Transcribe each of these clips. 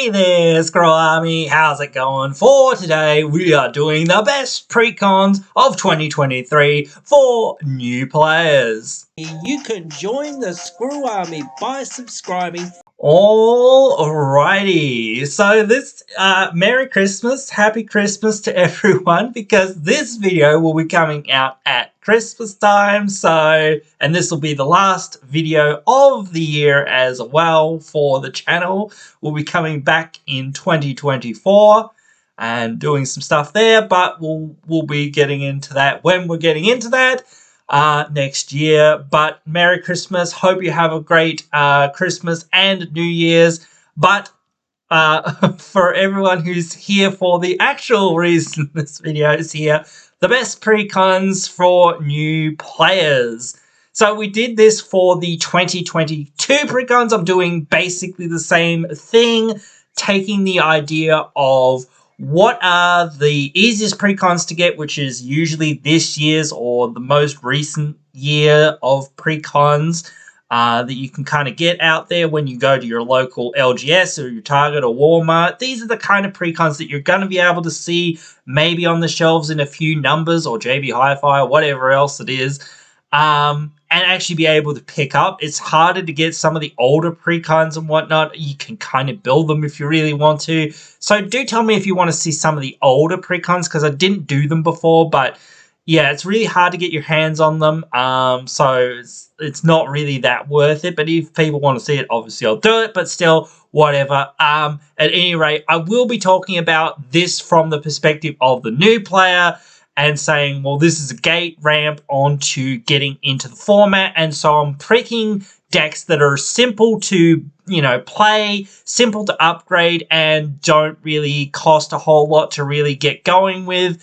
Hey there, Scroll Army, how's it going? For today, we are doing the best precons of 2023 for new players. You can join the Screw Army by subscribing. Alrighty, so this, Merry Christmas, Happy Christmas to everyone, because this video will be coming out at Christmas time, and this will be the last video of the year as well for the channel. We'll be coming back in 2024 and doing some stuff there, but we'll be getting into that when we're getting into that next year. But Merry Christmas. Hope you have a great Christmas and New Year's. But for everyone who's here for the actual reason this video is here, the best precons for new players. So we did this for the 2022 precons. I'm doing basically the same thing, taking the idea of what are the easiest precons to get, which is usually this year's or the most recent year of precons that you can kind of get out there when you go to your local LGS or your Target or Walmart. These are the kind of precons that you're going to be able to see maybe on the shelves in a few numbers or JB Hi-Fi or whatever else it is. And actually be able to pick up. It's harder to get some of the older precons and whatnot. You can kind of build them if you really want to. So do tell me if you want to see some of the older precons, because I didn't do them before, but yeah, it's really hard to get your hands on them. So it's not really that worth it. But if people want to see it, obviously I'll do it, but still, whatever. At any rate, I will be talking about this from the perspective of the new player, and saying, well, this is a gate ramp onto getting into the format. And so I'm picking decks that are simple to, play, simple to upgrade, and don't really cost a whole lot to really get going with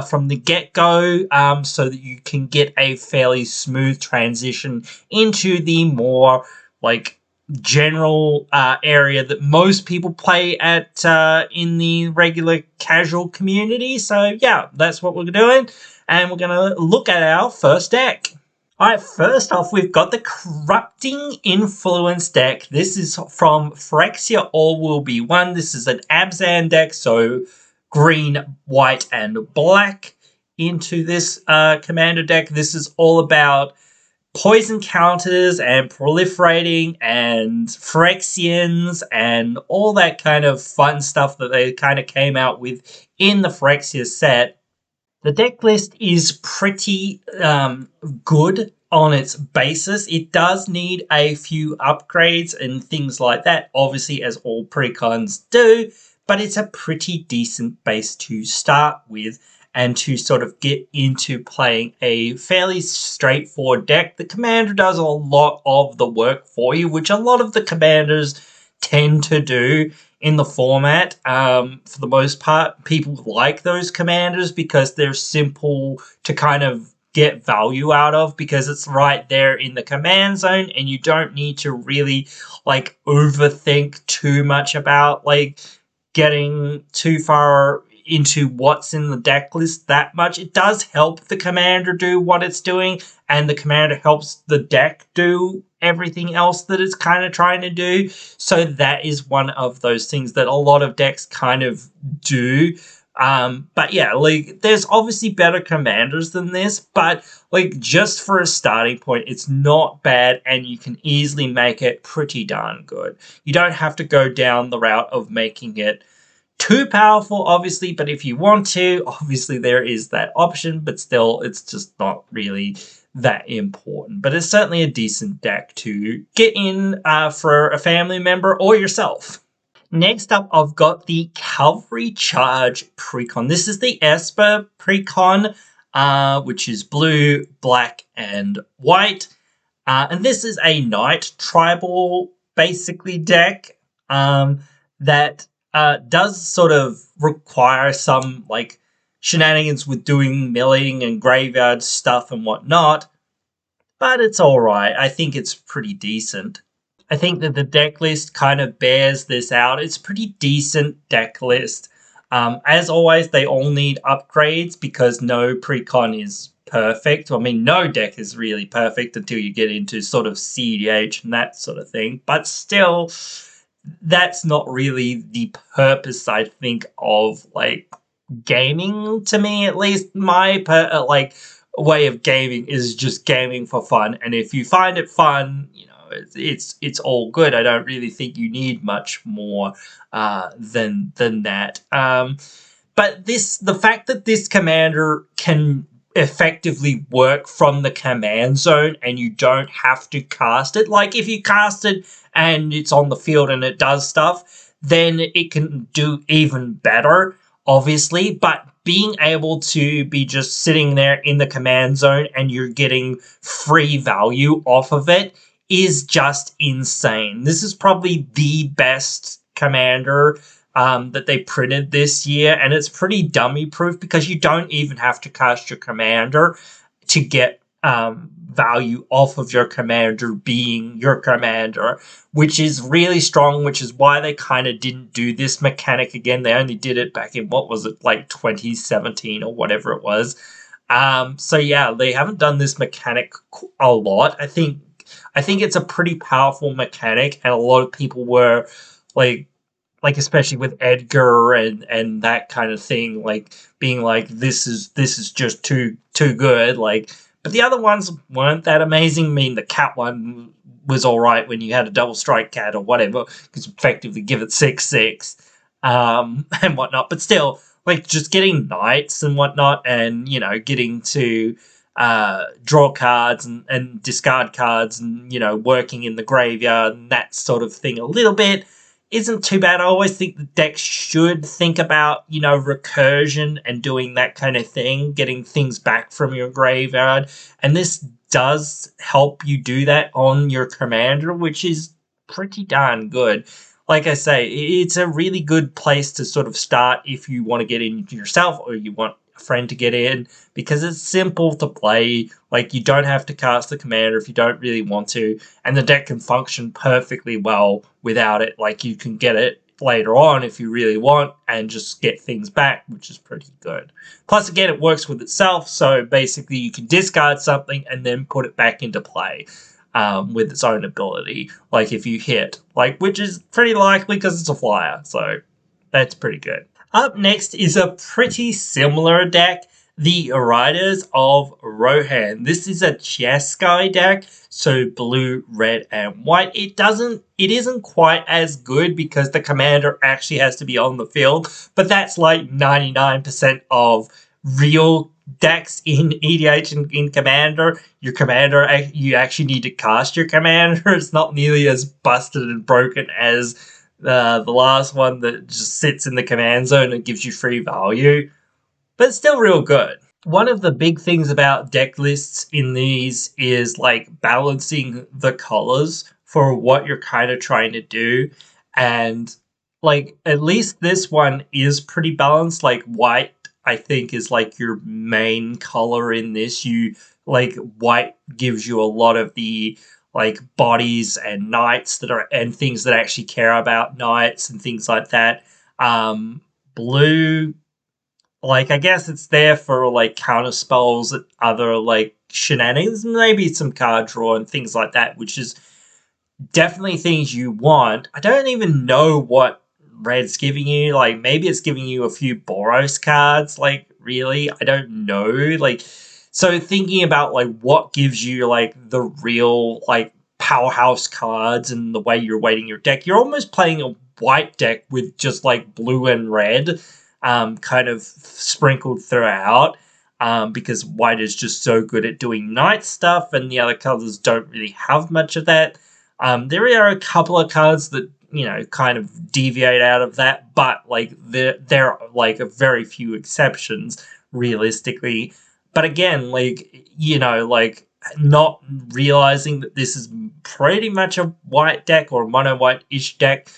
from the get-go, so that you can get a fairly smooth transition into the more, general area that most people play at in the regular casual community. So yeah, that's what we're doing, and we're going to look at our first deck. Alright, first off, we've got the Corrupting Influence deck. This is from Phyrexia All Will Be One. This is an Abzan deck, so green, white, and black into this commander deck. This is all about poison counters and proliferating and Phyrexians and all that kind of fun stuff that they kind of came out with in the Phyrexia set. The deck list is pretty good on its basis. It does need a few upgrades and things like that, obviously, as all precons do, but it's a pretty decent base to start with. And to sort of get into playing a fairly straightforward deck. The commander does a lot of the work for you, which a lot of the commanders tend to do in the format. For the most part, people like those commanders because they're simple to kind of get value out of, because it's right there in the command zone and you don't need to really overthink too much about getting too far into what's in the deck list that much. It does help the commander do what it's doing, and the commander helps the deck do everything else that it's kind of trying to do. So that is one of those things that a lot of decks kind of do. But yeah, there's obviously better commanders than this, but just for a starting point, it's not bad, and you can easily make it pretty darn good. You don't have to go down the route of making it too powerful, obviously, but if you want to, obviously there is that option, but still, it's just not really that important. But it's certainly a decent deck to get in for a family member or yourself. Next up, I've got the Calary Charge precon. This is the Esper precon, which is blue, black, and white. And this is a Knight tribal, basically, deck that does sort of require some shenanigans with doing milling and graveyard stuff and whatnot, but it's alright. I think it's pretty decent. I think that the deck list kind of bears this out. It's a pretty decent deck list. As always, they all need upgrades because no precon is perfect. I mean, no deck is really perfect until you get into sort of CDH and that sort of thing, but still, that's not really the purpose, I think, of like gaming. To me, at least, my like way of gaming is just gaming for fun, and if you find it fun, you know, it's all good. I don't really think you need much more than that. But the fact that this commander can effectively work from the command zone and you don't have to cast it. Like, if you cast it and it's on the field and it does stuff, then it can do even better, obviously. But being able to be just sitting there in the command zone and you're getting free value off of it is just insane. This is probably the best commander that they printed this year, and it's pretty dummy proof because you don't even have to cast your commander to get value off of your commander being your commander, which is really strong, which is why they kind of didn't do this mechanic again. They only did it back in, what was it, like 2017 or whatever it was. So yeah, they haven't done this mechanic a lot. I think it's a pretty powerful mechanic, and a lot of people were like especially with Edgar and that kind of thing, like being like, this is just too good. Like, but the other ones weren't that amazing. I mean, the cat one was all right when you had a double strike cat or whatever, because effectively give it 6/6 and whatnot. But still, like, just getting knights and whatnot, and you know, getting to draw cards and discard cards, and you know, working in the graveyard and that sort of thing a little bit isn't too bad. I always think the deck should think about, you know, recursion and doing that kind of thing, getting things back from your graveyard. And this does help you do that on your commander, which is pretty darn good. Like I say, it's a really good place to sort of start if you want to get in yourself or you want a friend to get in, because it's simple to play. Like, you don't have to cast the commander if you don't really want to, and the deck can function perfectly well without it. Like, you can get it later on if you really want and just get things back, which is pretty good. Plus, again, it works with itself, so basically you can discard something and then put it back into play with its own ability, like if you hit, like, which is pretty likely because it's a flyer, so that's pretty good. Up next is a pretty similar deck, the Riders of Rohan. This is a Jeskai deck, so blue, red, and white. It isn't quite as good because the commander actually has to be on the field, but that's like 99% of real decks in EDH and in Commander. Your commander, you actually need to cast your commander. It's not nearly as busted and broken as the last one that just sits in the command zone and gives you free value, but it's still real good. One of the big things about deck lists in these is like balancing the colors for what you're kind of trying to do, and like at least this one is pretty balanced. Like, white, I think, is like your main color in this. You like, white gives you a lot of the like bodies and knights that are, and things that actually care about knights and things like that. Blue, like, I guess it's there for like counter spells and other like shenanigans, maybe some card draw and things like that, which is definitely things you want. I don't even know what red's giving you. Like, maybe it's giving you a few Boros cards. Like, really, I don't know. Like, so thinking about like what gives you like the real like powerhouse cards and the way you're weighting your deck, you're almost playing a white deck with just like blue and red kind of sprinkled throughout, because white is just so good at doing night stuff and the other colors don't really have much of that. There are a couple of cards that, you know, kind of deviate out of that, but like there are like a very few exceptions realistically. But again, like, you know, like not realizing that this is pretty much a white deck or a mono white-ish deck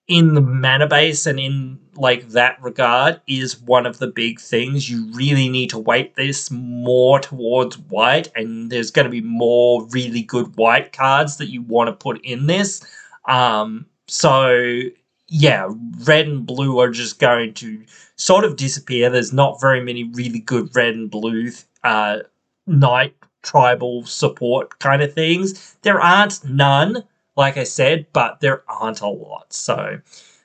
in the mana base and in like that regard is one of the big things. You really need to weight this more towards white, and there's going to be more really good white cards that you want to put in this. So yeah, red and blue are just going to sort of disappear. There's not very many really good red and blue knight tribal support kind of things. There aren't none, like I said, but there aren't a lot. So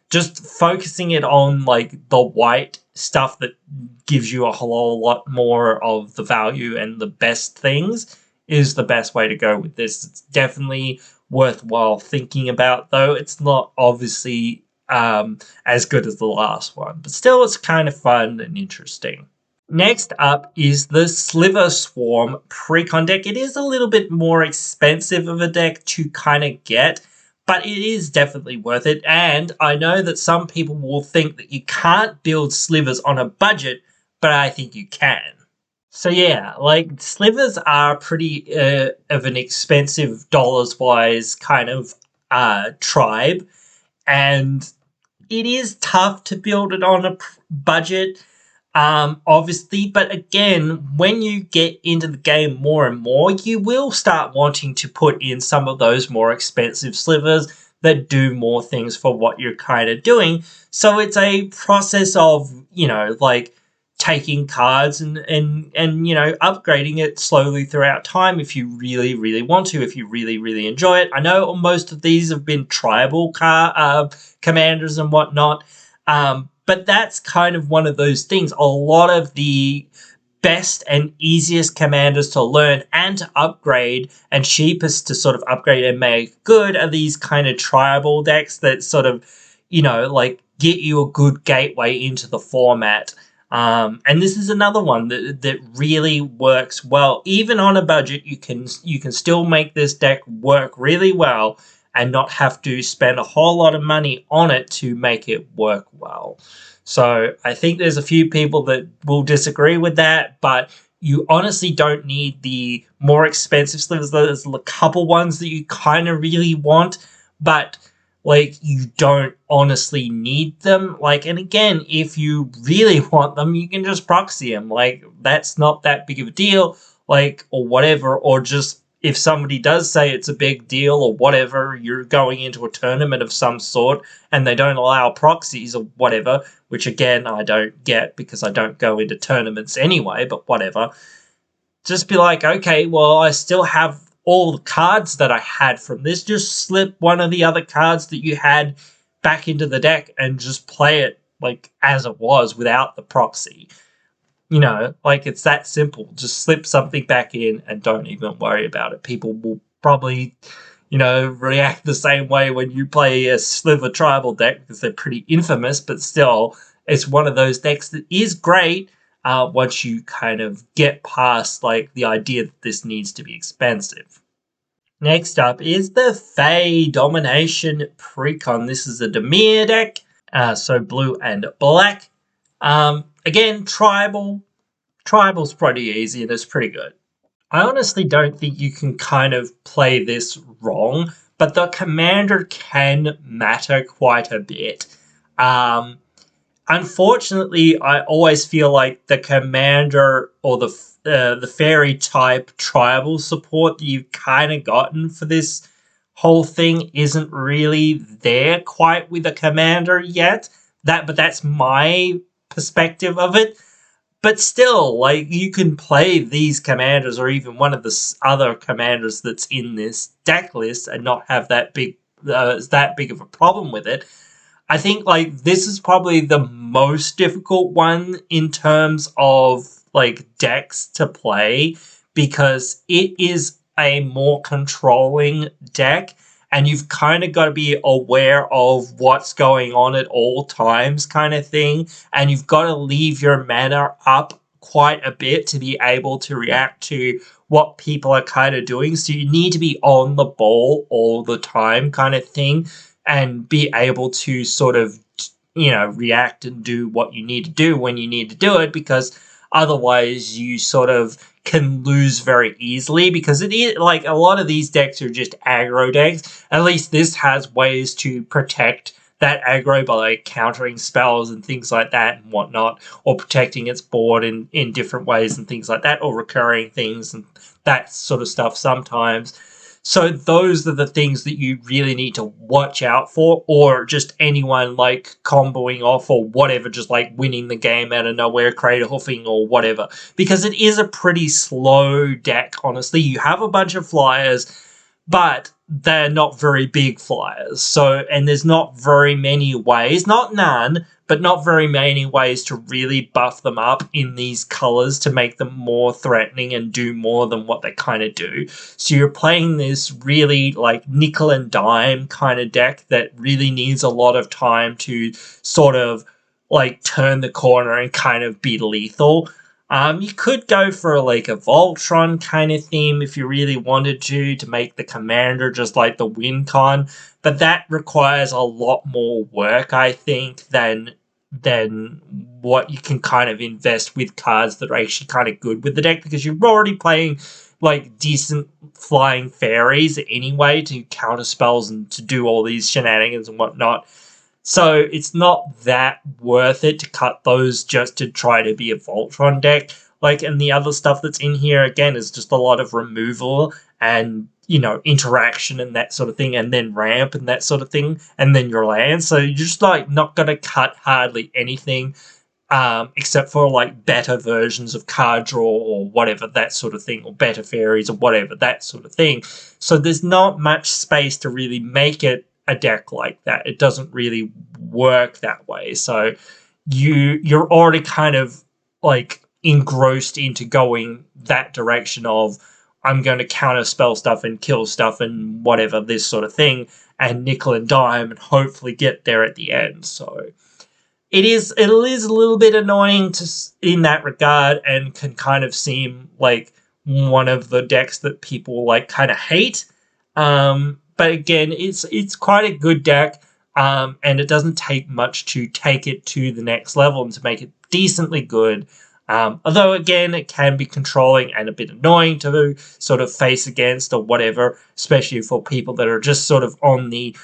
just focusing it on like the white stuff that gives you a whole lot more of the value and the best things is the best way to go with this. It's definitely worthwhile thinking about, though. It's not obviously as good as the last one, but still it's kind of fun and interesting. Next up is the Sliver Swarm precon deck. It is a little bit more expensive of a deck to kind of get, but it is definitely worth it. And I know that some people will think that you can't build slivers on a budget, but I think you can. So yeah, like slivers are pretty of an expensive dollars-wise kind of tribe, and it is tough to build it on a budget. Obviously, but again, when you get into the game more and more, you will start wanting to put in some of those more expensive slivers that do more things for what you're kind of doing. So it's a process of, like taking cards and upgrading it slowly throughout time if you really, really want to, if you really, really enjoy it. I know most of these have been tribal commanders and whatnot, but that's kind of one of those things. A lot of the best and easiest commanders to learn and to upgrade and cheapest to sort of upgrade and make good are these kind of tribal decks that sort of, like get you a good gateway into the format. And this is another one that really works well. Even on a budget, you can still make this deck work really well and not have to spend a whole lot of money on it to make it work well. So I think there's a few people that will disagree with that, but you honestly don't need the more expensive slivers. There's a couple ones that you kind of really want, but like you don't honestly need them. Like, and again, if you really want them, you can just proxy them. Like, that's not that big of a deal, like, or whatever, or just if somebody does say it's a big deal or whatever, you're going into a tournament of some sort and they don't allow proxies or whatever, which again, I don't get because I don't go into tournaments anyway, but whatever. Just be like, okay, well, I still have all the cards that I had from this. Just slip one of the other cards that you had back into the deck and just play it like as it was without the proxy. Like it's that simple. Just slip something back in and don't even worry about it. People will probably, react the same way when you play a Sliver tribal deck because they're pretty infamous, but still, it's one of those decks that is great once you kind of get past like the idea that this needs to be expensive. Next up is the Fey Domination Recon. This is a Dimir deck, so blue and black. Again, tribal. Tribal's pretty easy and it's pretty good. I honestly don't think you can kind of play this wrong, but the commander can matter quite a bit. Unfortunately, I always feel like the commander or the fairy type tribal support that you've kind of gotten for this whole thing isn't really there quite with the commander yet. But that's my perspective of it. But still, like, you can play these commanders or even one of the other commanders that's in this deck list and not have that big of a problem with it. I think, like, this is probably the most difficult one in terms of, like, decks to play because it is a more controlling deck and you've kind of got to be aware of what's going on at all times kind of thing. And you've got to leave your mana up quite a bit to be able to react to what people are kind of doing. So you need to be on the ball all the time kind of thing and be able to sort of, react and do what you need to do when you need to do it, because otherwise you sort of can lose very easily, because it is like a lot of these decks are just aggro decks. At least this has ways to protect that aggro by like countering spells and things like that and whatnot, or protecting its board in different ways and things like that, or recurring things and that sort of stuff sometimes. So those are the things that you really need to watch out for, or just anyone like comboing off or whatever, just like winning the game out of nowhere, crater hoofing or whatever, because it is a pretty slow deck, honestly. You have a bunch of flyers, but they're not very big flyers. So, and there's not very many ways, not none, but not very many ways to really buff them up in these colors to make them more threatening and do more than what they kind of do. So you're playing this really like nickel and dime kind of deck that really needs a lot of time to sort of like turn the corner and kind of be lethal. You could go for like a Voltron kind of theme if you really wanted to make the commander just like the win con, but that requires a lot more work, I think, than what you can kind of invest with cards that are actually kind of good with the deck, because you're already playing like decent flying fairies anyway to counter spells and to do all these shenanigans and whatnot. So it's not that worth it to cut those just to try to be a Voltron deck. Like, and the other stuff that's in here, again, is just a lot of removal and, you know, interaction and that sort of thing, and then ramp and that sort of thing, and then your land. So you're just, like, not going to cut hardly anything except for, like, better versions of card draw or whatever, that sort of thing, or better fairies or whatever, that sort of thing. So there's not much space to really make it a deck like that. It doesn't really work that way. So you're already kind of like engrossed into going that direction of, I'm going to counter spell stuff and kill stuff and whatever, this sort of thing, and nickel and dime and hopefully get there at the end. So it is a little bit annoying in that regard, and can kind of seem like one of the decks that people like kind of hate. But again, it's quite a good deck, and it doesn't take much to take it to the next level and to make it decently good. Although, again, it can be controlling and a bit annoying to sort of face against or whatever, especially for people that are just sort of on the,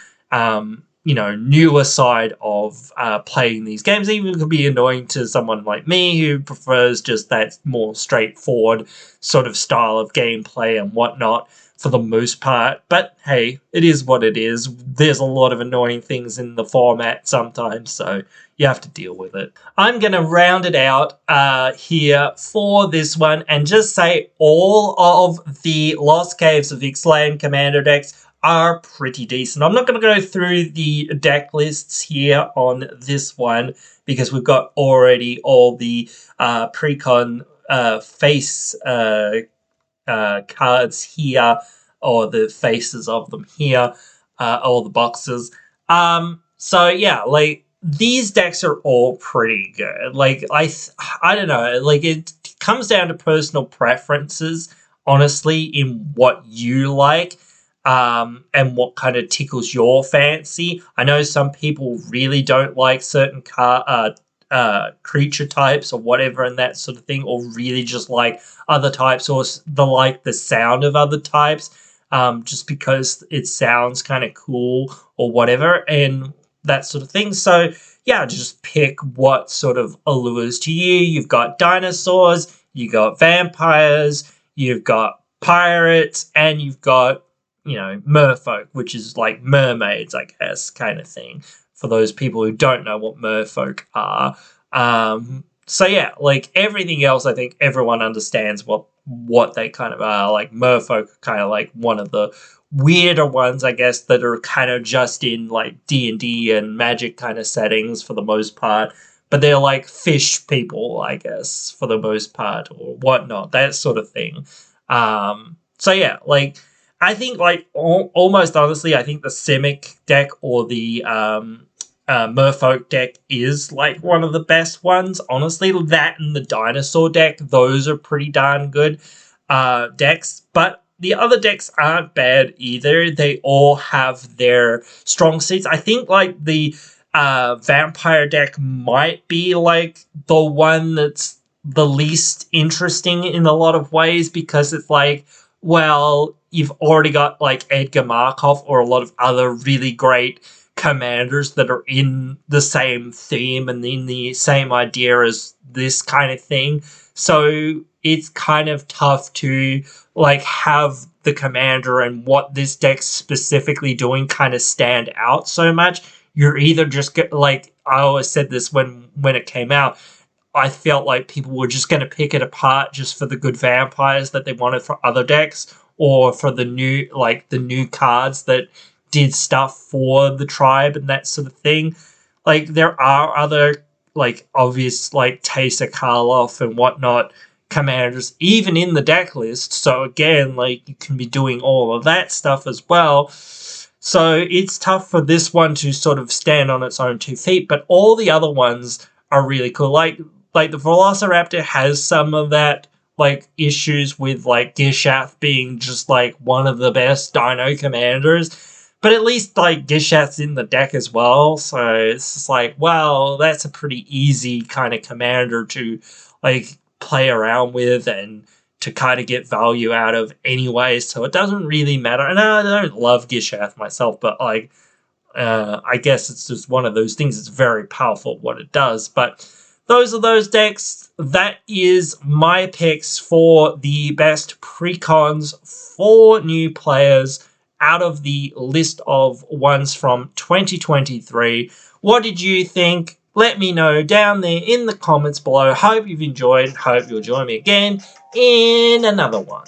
you know, newer side of playing these games. Even it could be annoying to someone like me who prefers just that more straightforward sort of style of gameplay and whatnot, for the most part. But hey, it is what it is. There's a lot of annoying things in the format sometimes, so you have to deal with it. I'm going to round it out here for this one and just say all of the Lost Caves of Ixalan Commander decks are pretty decent. I'm not going to go through the deck lists here on this one because we've got already all the precon face cards here, or the faces of them here, all the boxes. So yeah, like, these decks are all pretty good. Like, I don't know, like, it comes down to personal preferences, honestly, in what you like, and what kind of tickles your fancy. I know some people really don't like certain creature types or whatever and that sort of thing, or really just like other types, or like the sound of other types, just because it sounds kind of cool or whatever, and that sort of thing. So yeah, just pick what sort of allures to you. You've got dinosaurs, you got vampires, you've got pirates, and you've got, you know, merfolk, which is like mermaids, I guess, kind of thing, for those people who don't know what merfolk are. So yeah, like everything else, I think everyone understands what they kind of are. Like merfolk are kind of like one of the weirder ones, I guess, that are kind of just in like D&D and Magic kind of settings for the most part. But they're like fish people, I guess, for the most part, or whatnot, that sort of thing. So yeah, like, I think, like, almost honestly, I think the Simic deck or the Merfolk deck is like one of the best ones, honestly. That and the Dinosaur deck, those are pretty darn good decks. But the other decks aren't bad either. They all have their strong suits. I think, like, the Vampire deck might be, like, the one that's the least interesting in a lot of ways, because it's like, well, you've already got like Edgar Markov or a lot of other really great commanders that are in the same theme and in the same idea as this kind of thing. So it's kind of tough to like have the commander and what this deck's specifically doing kind of stand out so much. You're either just like, I always said this when it came out, I felt like people were just going to pick it apart just for the good vampires that they wanted for other decks, or for the new cards that did stuff for the tribe and that sort of thing. Like, there are other, like, obvious, like, Teysa Karloff and whatnot commanders even in the deck list. So again, like, you can be doing all of that stuff as well. So it's tough for this one to sort of stand on its own 2 feet, but all the other ones are really cool. Like the Velociraptor has some of that, like, issues with, like, Gishath being just, like, one of the best dino commanders. But at least, like, Gishath's in the deck as well, so it's just like, well, that's a pretty easy kind of commander to, like, play around with and to kind of get value out of anyway, so it doesn't really matter. And I don't love Gishath myself, but, like, I guess it's just one of those things. It's very powerful what it does, but those are those decks. That is my picks for the best precons for new players out of the list of ones from 2023. What did you think? Let me know down there in the comments below. Hope you've enjoyed. Hope you'll join me again in another one.